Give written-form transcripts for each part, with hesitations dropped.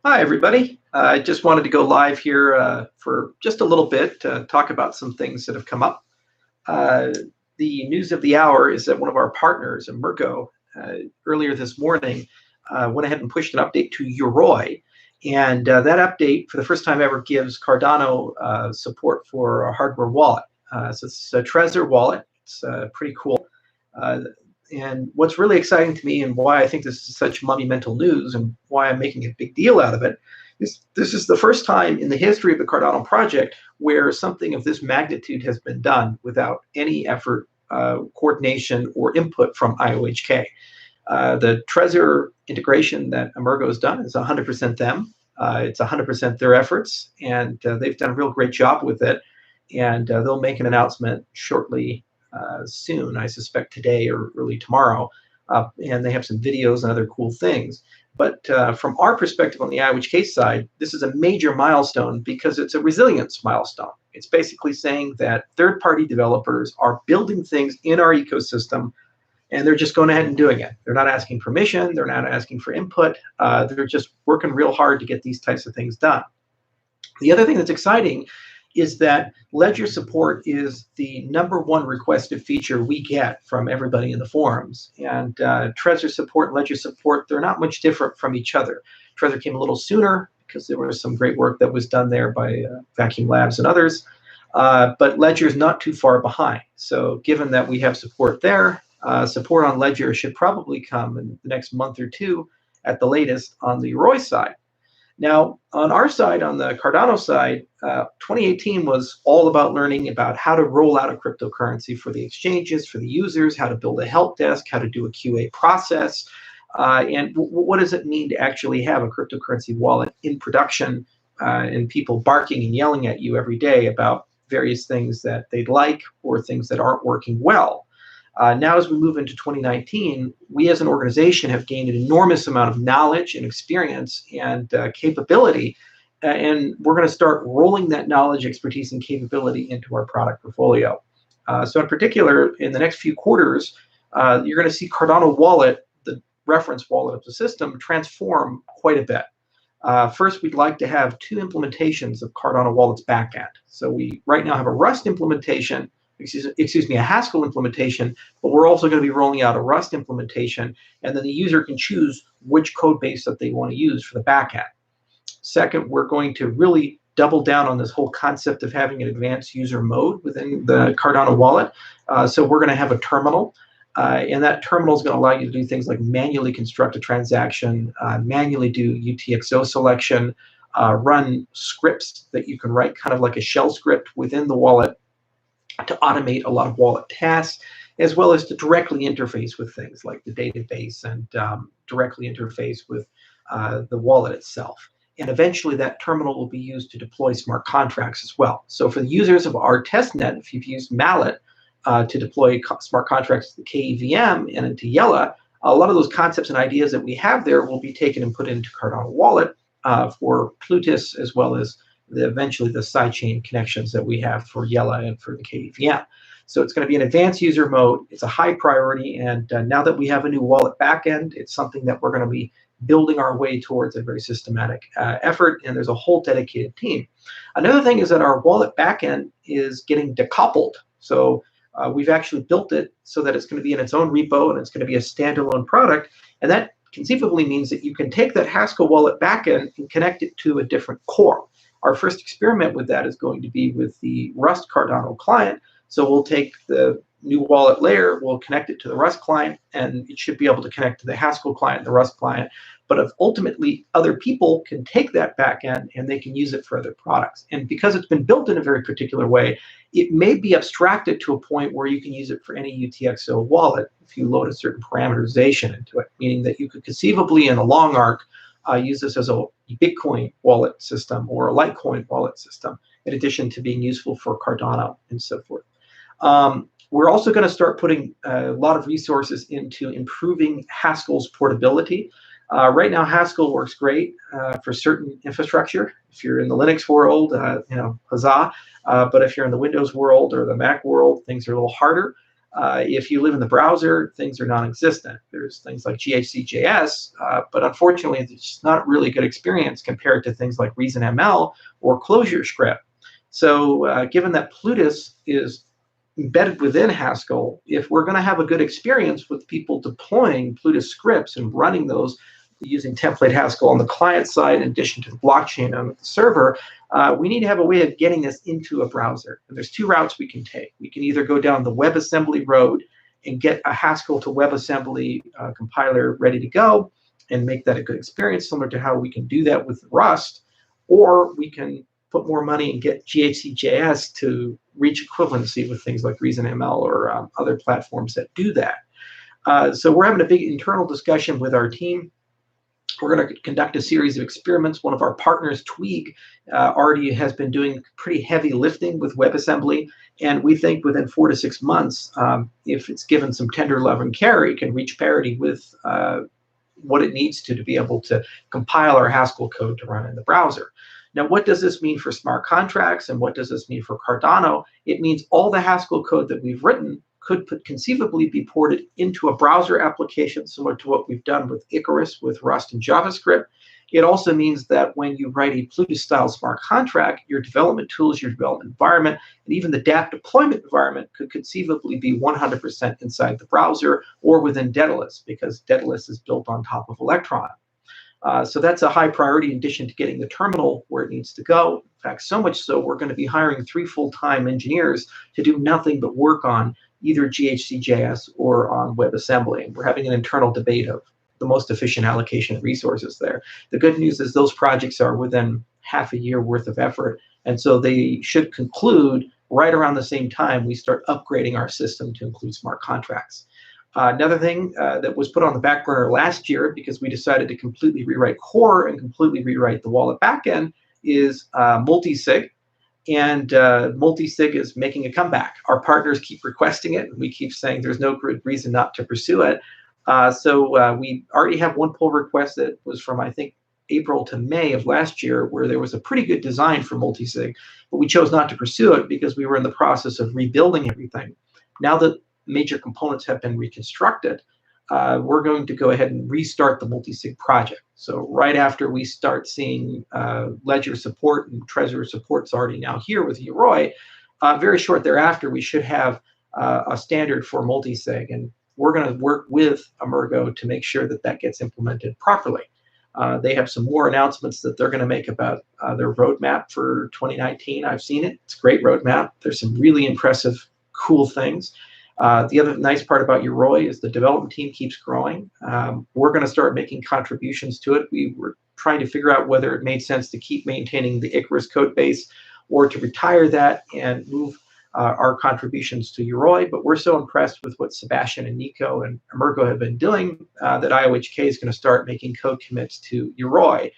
Hi, everybody. I just wanted to go live here for just a little bit to talk about some things that have come up. Uh, the news of the hour is that one of our partners, Emergo, earlier this morning went ahead and pushed an update to Yoroi. And that update, for the first time ever, gives Cardano support for a hardware wallet. So it's a Trezor wallet. It's pretty cool. Uh, and what's really exciting to me and why I think this is such monumental news and why I'm making a big deal out of it is this is the first time in the history of the Cardano project where something of this magnitude has been done without any effort, coordination, or input from IOHK. The Trezor integration that Emergo has done is 100% them. It's 100% their efforts, and they've done a real great job with it. And they'll make an announcement shortly soon, I suspect today or early tomorrow. And they have some videos and other cool things. But from our perspective on the IOHK side, this is a major milestone because it's a resilience milestone. It's basically saying that third-party developers are building things in our ecosystem, and they're just going ahead and doing it. They're not asking permission. They're not asking for input. They're just working real hard to get these types of things done. The other thing that's exciting is that Ledger support is the #1 requested feature we get from everybody in the forums. And Trezor support and Ledger support, they're not much different from each other. Trezor came a little sooner because there was some great work that was done there by Vacuum Labs and others. But Ledger is not too far behind. So given that we have support there, support on Ledger should probably come in the next month or two at the latest on the Yoroi side. Now, on our side, on the Cardano side, 2018 was all about learning about how to roll out a cryptocurrency for the exchanges, for the users, how to build a help desk, how to do a QA process, and what does it mean to actually have a cryptocurrency wallet in production and people barking and yelling at you every day about various things that they'd like or things that aren't working well. Now, as we move into 2019, we as an organization have gained an enormous amount of knowledge and experience and capability, and we're going to start rolling that knowledge, expertise, and capability into our product portfolio. So in particular, in the next few quarters, you're going to see Cardano Wallet, the reference wallet of the system, transform quite a bit. First, we'd like to have 2 implementations of Cardano Wallet's backend. So we right now have a Rust implementation, excuse me, a Haskell implementation, but we're also going to be rolling out a Rust implementation, and then the user can choose which code base that they want to use for the backend. Second, we're going to really double down on this whole concept of having an advanced user mode within the Cardano wallet. So we're going to have a terminal, and that terminal is going to allow you to do things like manually construct a transaction, manually do UTXO selection, run scripts that you can write kind of like a shell script within the wallet to automate a lot of wallet tasks, as well as to directly interface with things like the database and directly interface with the wallet itself. And eventually that terminal will be used to deploy smart contracts as well. So for the users of our testnet, if you've used Mallet to deploy smart contracts to the KEVM and into Yella, a lot of those concepts and ideas that we have there will be taken and put into Cardano Wallet for Plutus, as well as eventually the sidechain connections that we have for Yella and for the KEVM. So it's going to be an advanced user mode. It's a high priority, and now that we have a new wallet backend, it's something that we're going to be building our way towards a very systematic effort, and there's a whole dedicated team. Another thing is that our wallet backend is getting decoupled. So we've actually built it so that it's going to be in its own repo and it's going to be a standalone product, and that conceivably means that you can take that Haskell wallet backend and connect it to a different core. Our first experiment with that is going to be with the Rust Cardano client. So we'll take the new wallet layer, we'll connect it to the Rust client, and it should be able to connect to the Haskell client and the Rust client. But if ultimately other people can take that backend and they can use it for other products. And because it's been built in a very particular way, it may be abstracted to a point where you can use it for any UTXO wallet if you load a certain parameterization into it, meaning that you could conceivably, in a long arc, use this as a Bitcoin wallet system or a Litecoin wallet system, in addition to being useful for Cardano and so forth. We're also going to start putting a lot of resources into improving Haskell's portability. Right now, Haskell works great for certain infrastructure. If you're in the Linux world, huzzah. But if you're in the Windows world or the Mac world, things are a little harder. If you live in the browser, things are non-existent. There's things like GHCJS, but unfortunately, it's just not really good experience compared to things like ReasonML or ClojureScript. So given that Plutus is embedded within Haskell, if we're going to have a good experience with people deploying Plutus scripts and running those using template Haskell on the client side in addition to the blockchain on the server, we need to have a way of getting this into a browser. And there's two routes we can take. We can either go down the WebAssembly road and get a Haskell to WebAssembly compiler ready to go and make that a good experience, similar to how we can do that with Rust, or we can put more money and get GHCJS to reach equivalency with things like ReasonML or other platforms that do that. So we're having a big internal discussion with our team. We're going to conduct a series of experiments. One of our partners, Twig, already has been doing pretty heavy lifting with WebAssembly, and we think within 4 to 6 months, if it's given some tender love and care, it can reach parity with what it needs to be able to compile our Haskell code to run in the browser. Now, what does this mean for smart contracts, and what does this mean for Cardano? It means all the Haskell code that we've written could conceivably be ported into a browser application similar to what we've done with Icarus, with Rust and JavaScript. It also means that when you write a Plutus-style smart contract, your development tools, your development environment, and even the dApp deployment environment could conceivably be 100% inside the browser or within Daedalus, because Daedalus is built on top of Electron. So that's a high priority in addition to getting the terminal where it needs to go. In fact, so much so, we're going to be hiring 3 full-time engineers to do nothing but work on either GHCJS or on WebAssembly. We're having an internal debate of the most efficient allocation of resources there. The good news is those projects are within half a year worth of effort, and so they should conclude right around the same time we start upgrading our system to include smart contracts. Another thing that was put on the back burner last year because we decided to completely rewrite core and completely rewrite the wallet backend is multi-sig. And multi-sig is making a comeback. Our partners keep requesting it, and we keep saying there's no good reason not to pursue it. So we already have one pull request that was from, I think, April to May of last year, where there was a pretty good design for multi-sig, but we chose not to pursue it because we were in the process of rebuilding everything. Now that major components have been reconstructed, we're going to go ahead and restart the multi-sig project. So right after we start seeing Ledger support, and Trezor support's already now here with Yoroi, very short thereafter, we should have a standard for multi-sig. And we're going to work with Emergo to make sure that that gets implemented properly. They have some more announcements that they're going to make about their roadmap for 2019. I've seen it. It's a great roadmap. There's some really impressive, cool things. The other nice part about Yoroi is the development team keeps growing. We're going to start making contributions to it. We were trying to figure out whether it made sense to keep maintaining the Icarus code base or to retire that and move our contributions to Yoroi. But we're so impressed with what Sebastian and Nico and Emergo have been doing that IOHK is going to start making code commits to Yoroi.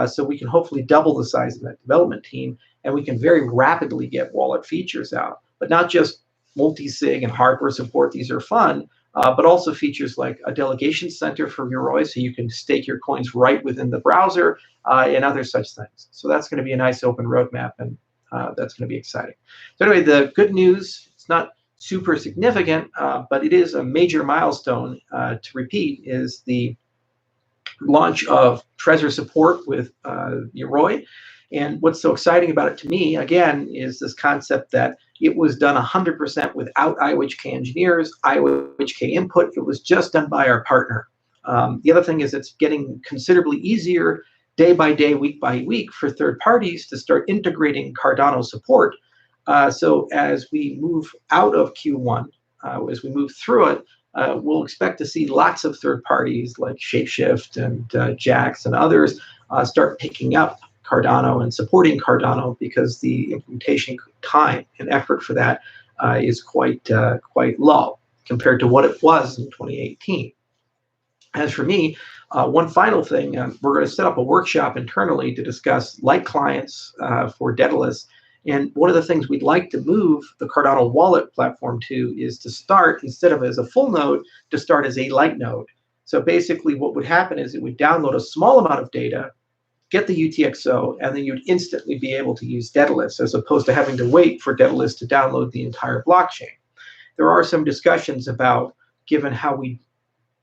So we can hopefully double the size of that development team, and we can very rapidly get wallet features out, but not just multi-sig and hardware support. These are fun, but also features like a delegation center for Yoroi, so you can stake your coins right within the browser and other such things. So that's going to be a nice open roadmap, and that's going to be exciting. So anyway, the good news, it's not super significant, but it is a major milestone to repeat, is the launch of Trezor support with Yoroi. And what's so exciting about it to me, again, is this concept that it was done 100% without IOHK engineers, IOHK input. It was just done by our partner. The other thing is it's getting considerably easier day by day, week by week for third parties to start integrating Cardano support. So as we move out of Q1, as we move through it, we'll expect to see lots of third parties like Shapeshift and Jax and others start picking up Cardano and supporting Cardano, because the implementation time and effort for that is quite low compared to what it was in 2018. As for me, one final thing, we're going to set up a workshop internally to discuss light clients for Daedalus. And one of the things we'd like to move the Cardano wallet platform to is to start, instead of as a full node, to start as a light node. So basically what would happen is it would download a small amount of data, get the UTXO, and then you'd instantly be able to use Daedalus, as opposed to having to wait for Daedalus to download the entire blockchain. there are some discussions about, given how we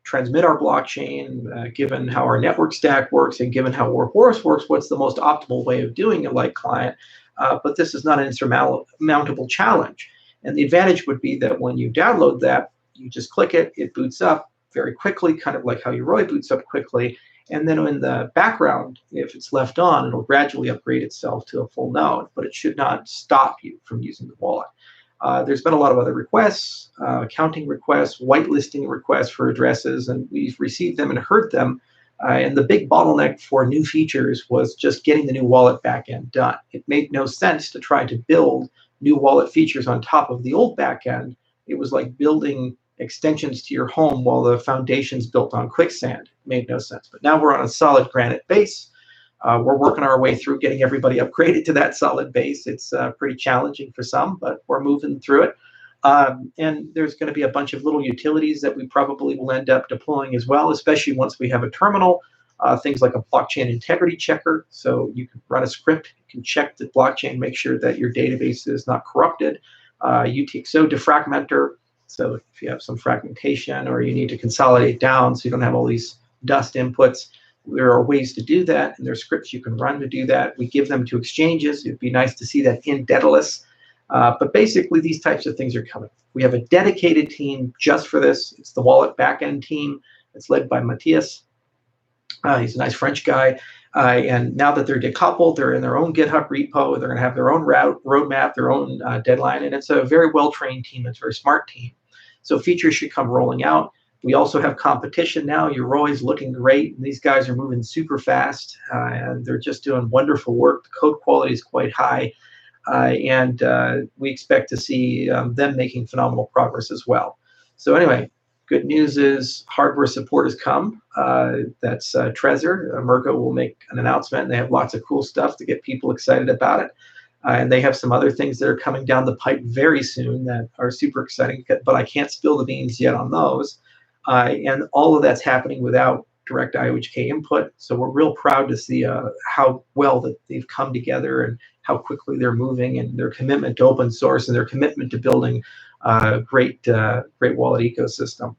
transmit our blockchain, given how our network stack works, and given how Ouroboros works, what's the most optimal way of doing a light client? But this is not an insurmountable challenge. And the advantage would be that when you download that, you just click it, it boots up very quickly, kind of like how Yoroi boots up quickly. And then in the background, if it's left on, it'll gradually upgrade itself to a full node, but it should not stop you from using the wallet. There's been a lot of other requests, accounting requests, whitelisting requests for addresses, and we've received them and heard them. And the big bottleneck for new features was just getting the new wallet backend done. It made no sense to try to build new wallet features on top of the old backend. It was like building extensions to your home while the foundation's built on quicksand. It made no sense. But now we're on a solid granite base. We're working our way through getting everybody upgraded to that solid base. It's pretty challenging for some, but we're moving through it. And there's going to be a bunch of little utilities that we probably will end up deploying as well, especially once we have a terminal. Things like a blockchain integrity checker. So you can run a script, you can check the blockchain, make sure that your database is not corrupted. UTXO defragmenter. So if you have some fragmentation or you need to consolidate down so you don't have all these dust inputs, there are ways to do that, and there are scripts you can run to do that. We give them to exchanges. It'd be nice to see that in Daedalus. But basically, these types of things are coming. We have a dedicated team just for this. It's the wallet backend team. It's led by Matthias. He's a nice French guy. And now that they're decoupled, they're in their own GitHub repo. They're going to have their own roadmap, their own deadline. And it's a very well-trained team. It's a very smart team. So features should come rolling out. We also have competition now. Yoroi is looking great. These guys are moving super fast, and they're just doing wonderful work. The code quality is quite high, and we expect to see them making phenomenal progress as well. So anyway, good news is hardware support has come. That's Trezor. Mirko will make an announcement. They have lots of cool stuff to get people excited about it. And they have some other things that are coming down the pipe very soon that are super exciting, but I can't spill the beans yet on those. And all of that's happening without direct IOHK input. So we're real proud to see how well that they've come together and how quickly they're moving, and their commitment to open source and their commitment to building a great wallet ecosystem.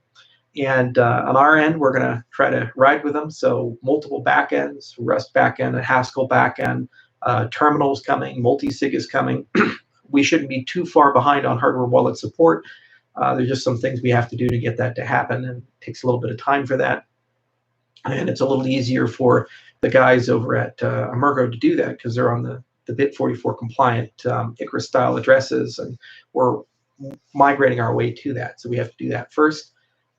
And on our end, we're going to try to ride with them. So multiple backends, Rust backend, a Haskell backend, terminals coming, multi-sig is coming. We shouldn't be too far behind on hardware wallet support. There's just some things we have to do to get that to happen, and it takes a little bit of time for that. And it's a little easier for the guys over at Mirko to do that because they're on the BIP44 compliant Icarus style addresses, and we're migrating our way to that. So we have to do that first.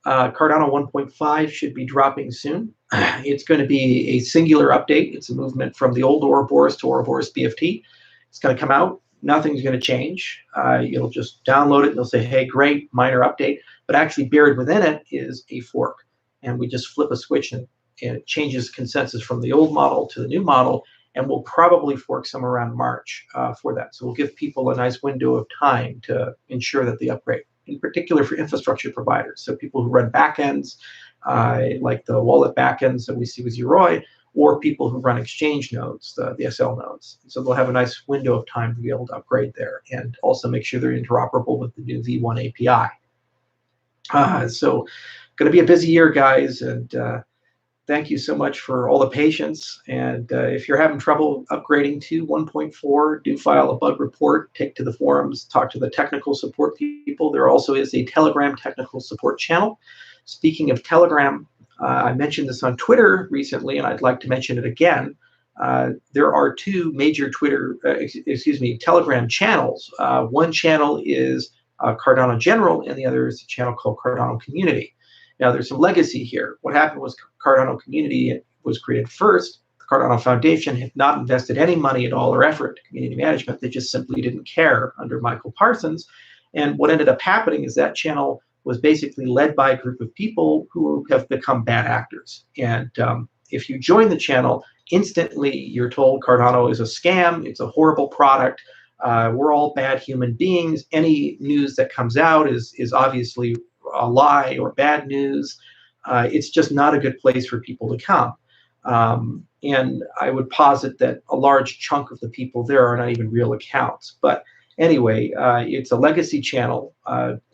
Cardano 1.5 should be dropping soon. It's going to be a singular update. It's a movement from the old Ouroboros to Ouroboros BFT. It's going to come out. Nothing's going to change. You'll just download it and they'll say, hey, great, minor update. But actually buried within it is a fork. And we just flip a switch and it changes consensus from the old model to the new model. And we'll probably fork somewhere around March for that. So we'll give people a nice window of time to ensure that they upgrade, in particular for infrastructure providers. So people who run backends, like the wallet backends that we see with Yoroi, or people who run exchange nodes, the SL nodes. So they'll have a nice window of time to be able to upgrade there and also make sure they're interoperable with the new V1 API. So going to be a busy year, guys, and thank you so much for all the patience. And if you're having trouble upgrading to 1.4, do file a bug report, take to the forums, talk to the technical support people. There also is a Telegram technical support channel. Speaking of Telegram, I mentioned this on Twitter recently, and I'd like to mention it again. There are two major Telegram channels. One channel is Cardano General, and the other is a channel called Cardano Community. Now, there's some legacy here. What happened was Cardano Community was created first. The Cardano Foundation had not invested any money at all or effort in community management. They just simply didn't care under Michael Parsons. And what ended up happening is that channel was basically led by a group of people who have become bad actors. And if you join the channel, instantly you're told Cardano is a scam, it's a horrible product, we're all bad human beings. Any news that comes out is obviously a lie or bad news. It's just not a good place for people to come. And I would posit that a large chunk of the people there are not even real accounts. But Anyway, it's a legacy channel,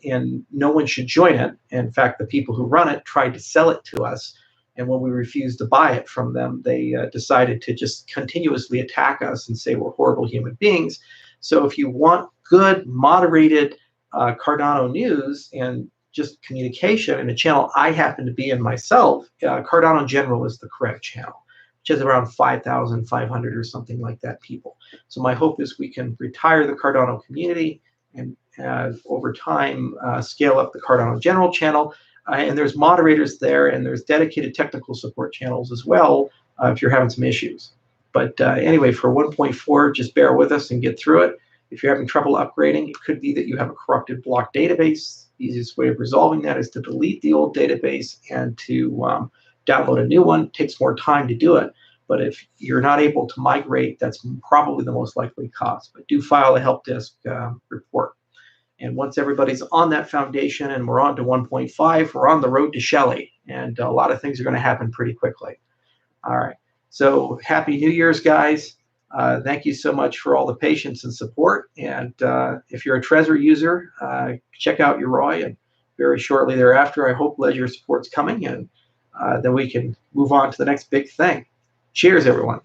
and no one should join it. In fact, the people who run it tried to sell it to us, and when we refused to buy it from them, they decided to just continuously attack us and say we're horrible human beings. So if you want good, moderated Cardano news and just communication in a channel I happen to be in myself, Cardano General is the correct channel, which has around 5,500 or something like that people. So my hope is we can retire the Cardano community and over time scale up the Cardano General channel. And there's moderators there, and there's dedicated technical support channels as well if you're having some issues. But anyway, for 1.4, just bear with us and get through it. If you're having trouble upgrading, it could be that you have a corrupted block database. The easiest way of resolving that is to delete the old database and to download a new one. It takes more time to do it. But if you're not able to migrate, that's probably the most likely cause. But do file a help desk report. And once everybody's on that foundation and we're on to 1.5, we're on the road to Shelley. And a lot of things are going to happen pretty quickly. All right. So happy New Year's, guys. Thank you so much for all the patience and support. And if you're a Trezor user, check out Yoroi. And very shortly thereafter, I hope Ledger support's coming. And then we can move on to the next big thing. Cheers, everyone.